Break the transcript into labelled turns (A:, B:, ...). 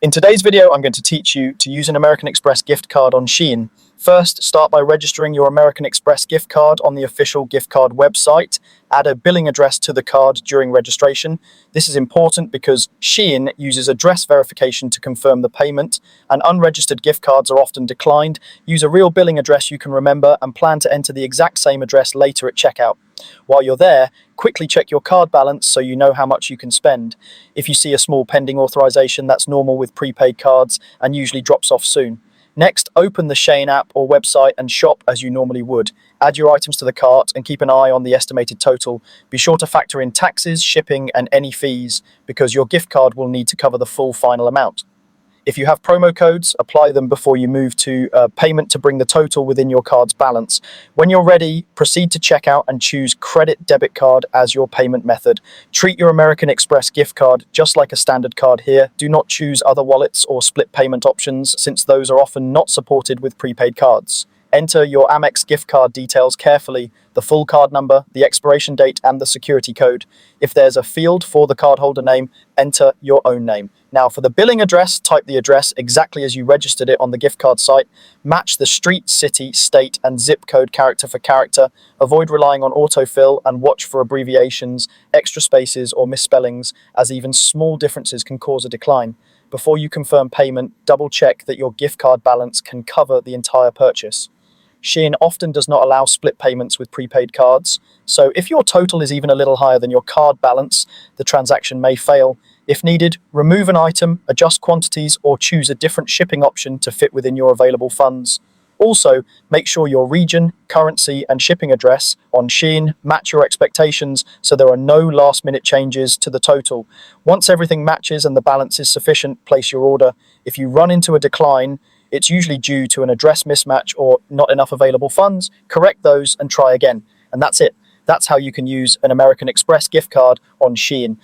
A: In today's video, I'm going to teach you to use an American Express gift card on Shein. First, start by registering your American Express gift card on the official gift card website. Add a billing address to the card during registration. This is important because Shein uses address verification to confirm the payment, and unregistered gift cards are often declined. Use a real billing address you can remember and plan to enter the exact same address later at checkout. While you're there, quickly check your card balance so you know how much you can spend. If you see a small pending authorization, that's normal with prepaid cards and usually drops off soon. Next, open the Shein app or website and shop as you normally would. Add your items to the cart and keep an eye on the estimated total. Be sure to factor in taxes, shipping, and any fees because your gift card will need to cover the full final amount. If you have promo codes, apply them before you move to payment to bring the total within your card's balance. When you're ready, proceed to checkout and choose credit debit card as your payment method. Treat your American Express gift card just like a standard card here. Do not choose other wallets or split payment options since those are often not supported with prepaid cards. Enter your Amex gift card details carefully, the full card number, the expiration date, and the security code. If there's a field for the cardholder name, enter your own name. Now, for the billing address, type the address exactly as you registered it on the gift card site. Match the street, city, state, and zip code character for character. Avoid relying on autofill and watch for abbreviations, extra spaces, or misspellings, as even small differences can cause a decline. Before you confirm payment, double check that your gift card balance can cover the entire purchase. Shein often does not allow split payments with prepaid cards, so if your total is even a little higher than your card balance, the transaction may fail. If needed, remove an item, adjust quantities, or choose a different shipping option to fit within your available funds. Also, make sure your region, currency, and shipping address on Shein match your expectations so there are no last-minute changes to the total. Once everything matches and the balance is sufficient, place your order. If you run into a decline, it's usually due to an address mismatch or not enough available funds. Correct those and try again. And that's it. That's how you can use an American Express gift card on Shein.